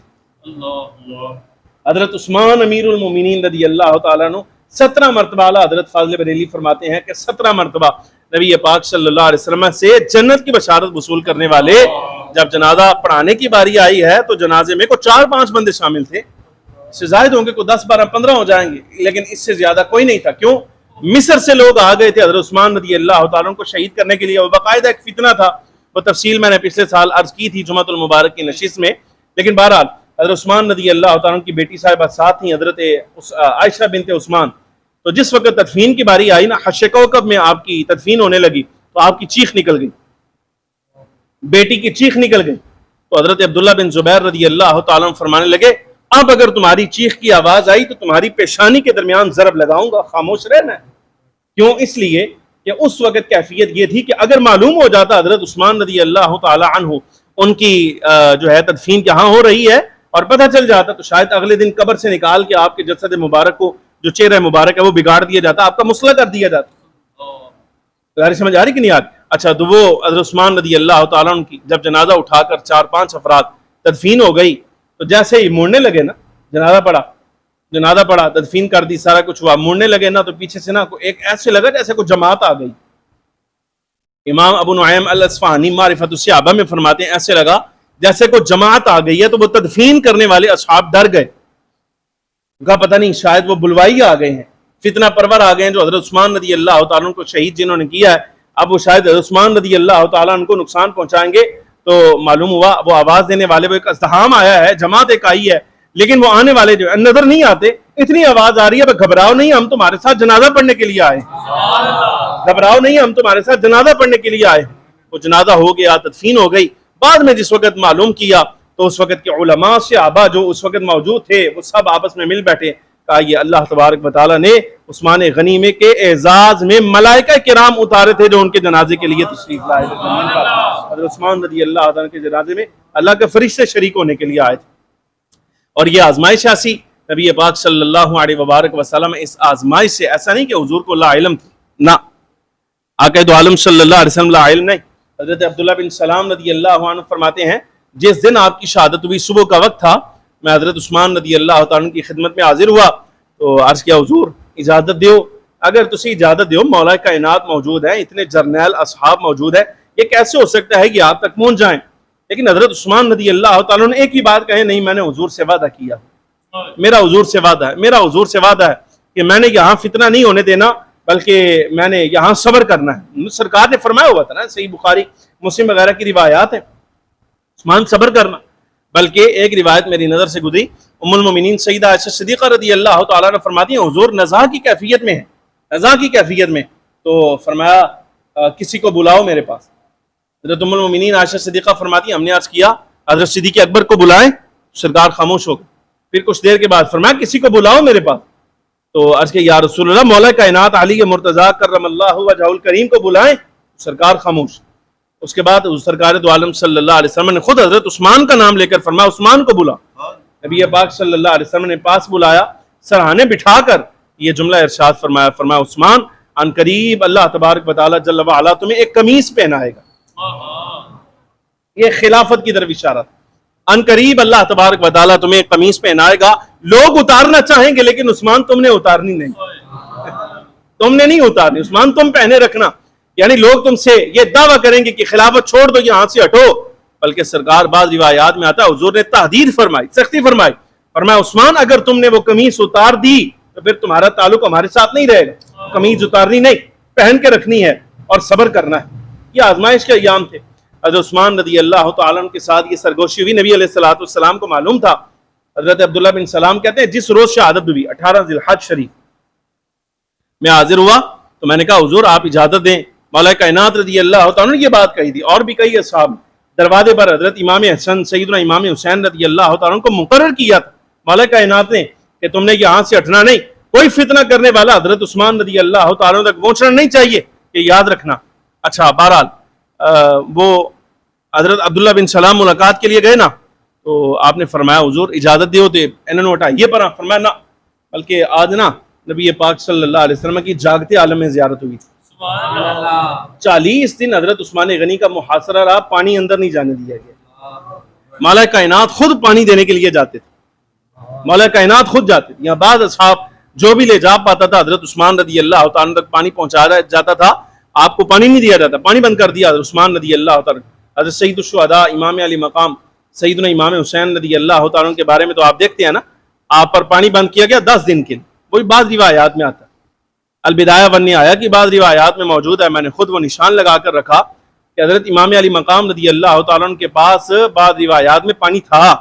حضرت عثمان امیر المومنین رضی اللہ تعالیٰ عنہ 17 مرتبہ، اعلیٰ حضرت فاضل بریلی فرماتے ہیں کہ 17 مرتبہ نبی پاک صلی اللہ علیہ وسلم سے جنت کی بشارت وصول کرنے والے جب جنازہ پڑھانے کی باری آئی ہے تو جنازے میں کوئی 4-5 بندے شامل تھے. اس سے زائد ہوں گے، کوئی 10-12-15 ہو جائیں گے، لیکن اس سے زیادہ کوئی نہیں تھا. کیوں؟ مصر سے لوگ آ گئے تھے حضرت عثمان رضی اللہ تعالیٰ کو شہید کرنے کے لیے. وہ باقاعدہ ایک فتنہ تھا، وہ تفصیل میں نے پچھلے سال عرض کی تھی جمعۃ المبارک کی نشست میں. لیکن بہرحال حضرت عثمان رضی اللہ تعالیٰ کی بیٹی صاحبہ ساتھ ہی حضرت عائشہ بنت عثمان. تو جس وقت تدفین کی باری آئی نا، حش کوکب میں آپ کی تدفین ہونے لگی تو آپ کی چیخ نکل گئی، بیٹی کی چیخ نکل گئی. تو حضرت عبداللہ بن زبیر رضی اللہ تعالیٰ فرمانے لگے اب اگر تمہاری چیخ کی آواز آئی تو تمہاری پیشانی کے درمیان ضرب لگاؤں گا، خاموش رہنا ہے. کیوں؟ اس لیے کہ اس وقت کیفیت یہ تھی کہ اگر معلوم ہو جاتا حضرت عثمان رضی اللہ تعالیٰ عنہ ان کی جو ہے تدفین کہاں ہو رہی ہے اور پتہ چل جاتا تو شاید اگلے دن قبر سے نکال کے آپ کے جسد مبارک کو، جو چہرہ مبارک ہے، وہ بگاڑ دیا جاتا، آپ کا مسئلہ کر دیا جاتا. سمجھ آ رہی کہ نہیں آ رہی؟ اچھا، تو وہ حضرت عثمان رضی اللہ تعالیٰ عنہ کی جب جنازہ اٹھا کر 4-5 افراد تدفین ہو گئی تو جیسے ہی مڑنے لگے نا، جنازہ پڑا، تدفین کر دی، سارا کچھ ہوا، مڑنے لگے نا تو پیچھے سے نا ایک ایسے لگا جیسے کوئی جماعت آ گئی. امام ابو نعیم الاصفہانی معرفت الصحابہ میں فرماتے ہیں ایسے لگا جیسے کوئی جماعت آ گئی ہے. تو وہ تدفین کرنے والے اصحاب ڈر گئے، کہا پتہ نہیں شاید وہ بلوائی آ گئے ہیں، فتنہ پرور آ گئے ہیں جو حضرت عثمان رضی اللہ تعالیٰ کو شہید جنہوں نے کیا ہے، اب وہ شاید حضرت عثمان رضی اللہ تعالیٰ ان کو نقصان پہنچائیں گے. تو معلوم ہوا وہ آواز دینے والے، وہ ایک ازدحام آیا ہے، جماعت ایک آئی ہے، لیکن وہ آنے والے جو نظر نہیں آتے. اتنی آواز آ رہی ہے گھبراؤ نہیں، ہم تمہارے ساتھ جنازہ پڑھنے کے لیے آئے، گھبراؤ نہیں، ہم تمہارے ساتھ جنازہ پڑھنے کے لیے آئے. وہ جنازہ ہو گیا، تدفین ہو گئی. بعد میں جس وقت معلوم کیا تو اس وقت کے علماء صحابہ جو اس وقت موجود تھے وہ سب آپس میں مل بیٹھے، کہا یہ اللہ تبارک و تعالیٰ نے عثمان غنی میں کے اعزاز میں ملائکہ کرام اتارے تھے جو ان کے جنازے کے لیے تشریف لائے تھے. حضرت عثمان رضی اللہ تعالیٰ کے جنازے میں اللہ کے فرشتے شریک ہونے کے لیے آئے تھے. اور یہ آزمائش ایسی، نبی پاک صلی اللہ علیہ وبارک وسلم اس آزمائش سے، ایسا نہیں کہ حضور کو لا علم تھی، نہ، آقا دو عالم صلی اللہ علیہ وسلم لا علم نہیں. حضرت عبداللہ بن سلام رضی اللہ عنہ فرماتے ہیں جس دن آپ کی شہادت ہوئی صبح کا وقت تھا، میں حضرت عثمان رضی اللہ تعالیٰ کی خدمت میں حاضر ہوا تو عرض کیا حضور اجازت دیو، اگر تسی اجازت دیو، مولا کائنات موجود ہیں، اتنے جرنیل اصحاب موجود ہیں، یہ کیسے ہو سکتا ہے کہ آپ تک پہنچ جائیں؟ لیکن حضرت عثمان رضی اللہ تعالیٰ نے ایک ہی بات کہے، نہیں میں نے حضور سے وعدہ کیا، میرا حضور سے وعدہ ہے، میرا حضور سے وعدہ ہے کہ میں نے یہاں فتنہ نہیں ہونے دینا بلکہ میں نے یہاں صبر کرنا ہے. سرکار نے فرمایا ہوا تھا نا، صحیح بخاری مسلم وغیرہ کی روایات ہیں، عثمان صبر کرنا. بلکہ ایک روایت میری نظر سے گزری، ام المومنین سیدہ عائشہ صدیقہ رضی اللہ تعالیٰ نے فرماتی ہیں حضور نزا کی کیفیت میں ہے، نزا کی کیفیت میں، تو فرمایا کسی کو بلاؤ میرے پاس. حضرت ام المومنین عائشہ صدیقہ فرماتی ہیں ہم نے عرض کیا حضرت صدیق اکبر کو بلائیں، سرکار خاموش ہو گئے. پھر کچھ دیر کے بعد فرمایا کسی کو بلاؤ میرے پاس. تو عرض کہ یا رسول اللہ مولا کائنات علی مرتضیٰ کرم اللہ وجہہ الکریم کو بلائیں، سرکار خاموش. اس کے بعد سرکار دو عالم صلی اللہ علیہ وسلم نے خود حضرت عثمان کا نام لے کر فرمایا عثمان کو بلا. نبی پاک صلی اللہ علیہ وسلم نے پاس بلایا، سرہانے بٹھا کر یہ جملہ ارشاد فرمایا، فرمایا عثمان ان قریب اللہ تبارک و تعالیٰ جل وعلا تمہیں ایک قمیص پہنائے گا. یہ خلافت کی طرف اشارہ تھا. ان قریب اللہ تبارک و تعالیٰ تمہیں ایک قمیص پہنائے گا. لوگ اتارنا چاہیں گے لیکن عثمان تم نے اتارنی نہیں، تم نے نہیں اتارنی، عثمان تم پہنے رکھنا. یعنی لوگ تم سے یہ دعویٰ کریں گے کہ خلافت چھوڑ دو، یہاں سے ہٹو، بلکہ سرکار بعض روایات میں آتا ہے حضور نے تحدید فرمائی، سختی فرمائی، فرمایا عثمان اگر تم نے وہ قمیص اتار دی تو پھر تمہارا تعلق ہمارے ساتھ نہیں رہے گا. قمیص اتارنی نہیں، پہن کے رکھنی ہے اور صبر کرنا ہے. یہ آزمائش کے ایام تھے. حضرت عثمان رضی اللہ تعالیٰ عنہ کے ساتھ یہ سرگوشی ہوئی، نبی علیہ السلام کو معلوم تھا. حضرت عبداللہ بن سلام کہتے ہیں جس روز شہادت ہوئی 18 ذی الحج شریف میں حاضر ہوا تو میں نے کہا حضور آپ اجازت دیں. مولا کائنات رضی اللہ تعالیٰ نے یہ بات کہی تھی، اور بھی کئی اصحاب دروازے پر حضرت امام حسن سیدنا امام حسین رضی اللہ تعالیٰ کو مقرر کیا تھا مولا کائنات نے کہ تم نے یہاں سے ہٹنا نہیں، کوئی فتنہ کرنے والا حضرت عثمان رضی اللہ تعالیٰ تک پہنچنا نہیں چاہیے، کہ یاد رکھنا اچھا بہرحال وہ حضرت عبداللہ بن سلام ملاقات کے لیے گئے نا، تو آپ نے فرمایا حضور اجازت دیو تے انہوں نے اٹھائیے پر فرمایا نہ، بلکہ آج نا نبی پاک صلی اللہ علیہ وسلم کی جاگتے عالم میں زیارت ہوئی تھی. 40 دن حضرت عثمان غنی کا محاصرہ رہا، پانی اندر نہیں جانے دیا گیا. مولا کائنات خود پانی دینے کے لیے جاتے تھے، مولا کائنات خود جاتے تھے. یہاں بعض اصحاب جو بھی لے جا پاتا تھا حضرت عثمان رضی اللہ تعالیٰ تک پانی پہنچا جاتا تھا، آپ کو پانی نہیں دیا جاتا، پانی بند کر دیا حضرت عثمان رضی اللہ تعالیٰ. حضرت سید الشہداء امام علی مقام سیدنا امام حسین رضی اللہ تعالیٰ کے بارے میں تو آپ دیکھتے ہیں نا، آپ پر پانی بند کیا گیا 10 دن کے لیے. وہی بعض روایات میں آتا ہے، البدایہ والنہایہ کی بعض روایات میں موجود ہے، میں نے خود وہ نشان لگا کر رکھا کہ حضرت امام علی مقام رضی اللہ تعالیٰ کے پاس بعض روایات میں پانی تھا.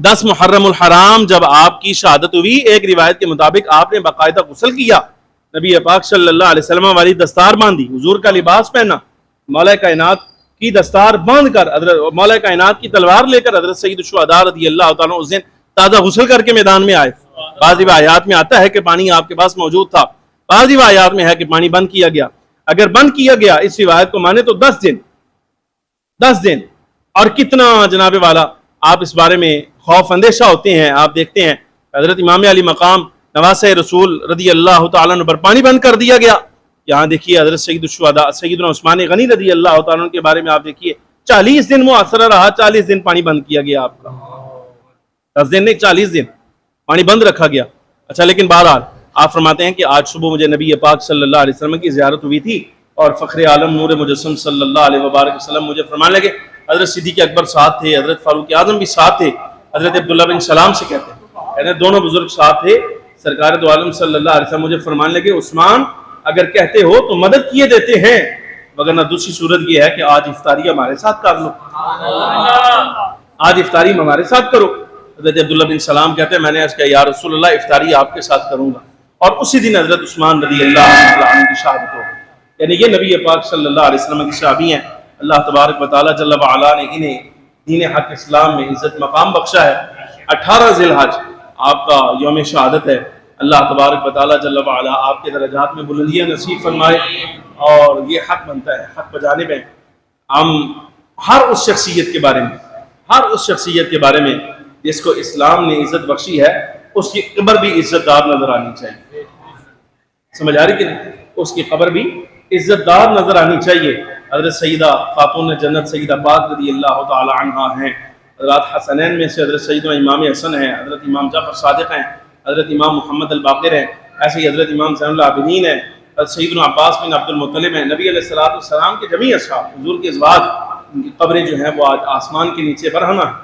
10 محرم الحرام جب آپ کی شہادت ہوئی، ایک روایت کے مطابق آپ نے باقاعدہ غسل کیا، نبی پاک صلی اللہ علیہ وسلم والی دستار باندھی، حضور کا لباس پہنا، مولا کائنات کی دستار باندھ کر حضرت مولا کائنات کی تلوار لے کر حضرت سید الشہداء رضی اللہ تعالیٰ اس دن تازہ غسل کر کے میدان میں آئے. بعض روایات میں آتا ہے کہ پانی آپ کے پاس موجود تھا، بعض روایات میں ہے کہ پانی بند کیا گیا. اگر بند کیا گیا اس روایت کو مانے تو 10 دن اور کتنا جناب والا آپ اس بارے میں خوف اندیشہ ہوتے ہیں. آپ دیکھتے ہیں حضرت امام علی مقام نواسہ رسول رضی اللہ تعالیٰ عنہ پر پانی بند کر دیا گیا. یہاں دیکھیے حضرت سید الشہداء سیدنا عثمان غنی رضی اللہ تعالیٰ عنہ کے بارے میں آپ دیکھیے 40 دن محاصرہ رہا، 40 دن پانی بند کیا گیا آپ کا. 10 دن نہیں 40 دن پانی بند رکھا گیا. اچھا لیکن بہرحال آپ فرماتے ہیں کہ آج صبح مجھے نبی پاک صلی اللہ علیہ وسلم کی زیارت ہوئی تھی اور فخر عالم نور مجسم صلی اللہ علیہ وبارک وسلم مجھے فرمانے لگے. حضرت صدیق اکبر ساتھ تھے، حضرت فاروق اعظم بھی ساتھ تھے، حضرت عبداللہ بن سلام سے کہتے ہیں دونوں بزرگ ساتھ تھے. سرکار دو عالم صلی اللہ علیہ وسلم مجھے فرمانے لگے عثمان اگر کہتے ہو تو مدد کیے دیتے ہیں، وگرنہ دوسری صورت یہ ہے کہ آج افطاری ہمارے ساتھ کر لو، آج افطاری ہمارے ساتھ کرو. حضرت عبداللہ بن سلام کہتے ہیں میں نے عرض کیا یا رسول اللہ افطاری آپ کے ساتھ کروں گا. اور اسی دن حضرت عثمان رضی اللہ عنہ کی شہادت ہو گئی. یعنی یہ نبی پاک صلی اللہ علیہ وسلم کی صحابی ہیں. اللہ تبارک و تعالیٰ جل وعلا نے انہیں دین حق اسلام میں عزت مقام بخشا ہے. 18 ذی الحج آپ کا یوم شہادت ہے. اللہ تبارک و تعالیٰ جل وعلا آپ کے درجات میں بلندیاں نصیب فرمائے. اور یہ حق بنتا ہے، حق بجانب ہے، ہم ہر اس شخصیت کے بارے میں جس کو اسلام نے عزت بخشی ہے اس کی قبر بھی عزت دار نظر آنی چاہیے. سمجھ آ رہی کہ نہیں؟ اس کی قبر بھی عزت دار نظر آنی چاہیے. حضرت سیدہ خاتون جنت سیدہ پاک رضی اللہ تعالی عنہا ہیں. حضرات حسنین میں سے حضرت سیدنا امام حسن ہیں، حضرت امام جعفر صادق ہیں، حضرت امام محمد الباقر ہیں، ایسے ہی حضرت امام زین العابدین ہیں، حضرت سیدنا عباس بن عبد المطلب ہیں. نبی علیہ السلام کے جمیع اصحاب حضور کے ازواج ان کی قبریں جو ہیں وہ آج آسمان کے نیچے برہنہ ہیں.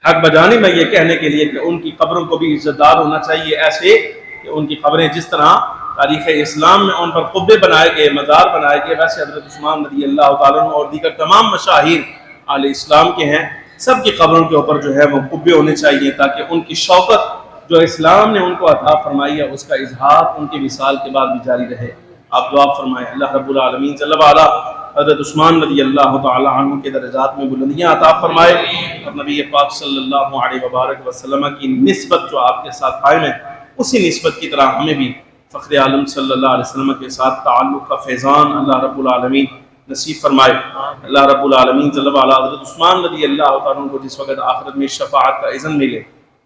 حق بجانے میں یہ کہنے کے لیے کہ ان کی قبروں کو بھی عزت دار ہونا چاہیے، ایسے کہ ان کی قبریں جس طرح تاریخ اسلام میں ان پر قبے بنائے گئے، مزار بنائے گئے، ویسے حضرت عثمان رضی اللہ تعالیٰ عنہ اور دیگر تمام مشاہیر آل اسلام کے ہیں سب کی قبروں کے اوپر جو ہے وہ قبے ہونے چاہیے تاکہ ان کی شوکت جو اسلام نے ان کو عطا فرمائی ہے اس کا اظہار ان کے وصال کے بعد بھی جاری رہے. آپ دعا فرمائیں اللہ رب العالمین جل وعلا حضرت عثمان رضی اللہ تعالی عنہ کے درجات میں بلندیاں عطا فرمائے اور نبی پاک صلی اللہ علیہ وبارک وسلم کی نسبت جو آپ کے ساتھ قائم ہے اسی نسبت کی طرح ہمیں بھی فخر عالم صلی اللہ علیہ وسلم کے ساتھ تعلق کا فیضان اللہ رب العالمین نصیب فرمائے. اللہ رب العالمین جل وعلا حضرت عثمان رضی اللہ عنہ کو جس وقت آخرت میں شفاعت کا اذن ملے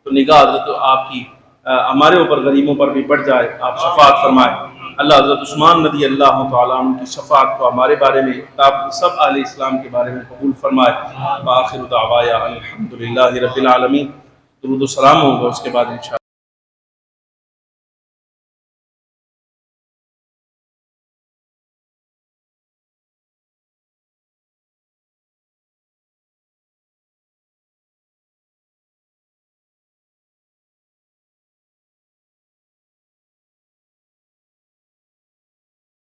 تو نگاہ حضرت آپ کی ہمارے اوپر غریبوں پر بھی بڑھ جائے، آپ شفاعت فرمائے. اللہ حضرت عثمان رضی اللہ تعالیٰ عنہ کی شفاعت کو ہمارے بارے میں سب اہل اسلام کے بارے میں قبول فرمائے. وآخر دعوایا الحمدللہ رب العالمین. درود و سلام ہوگا اس کے بعد انشاءاللہ.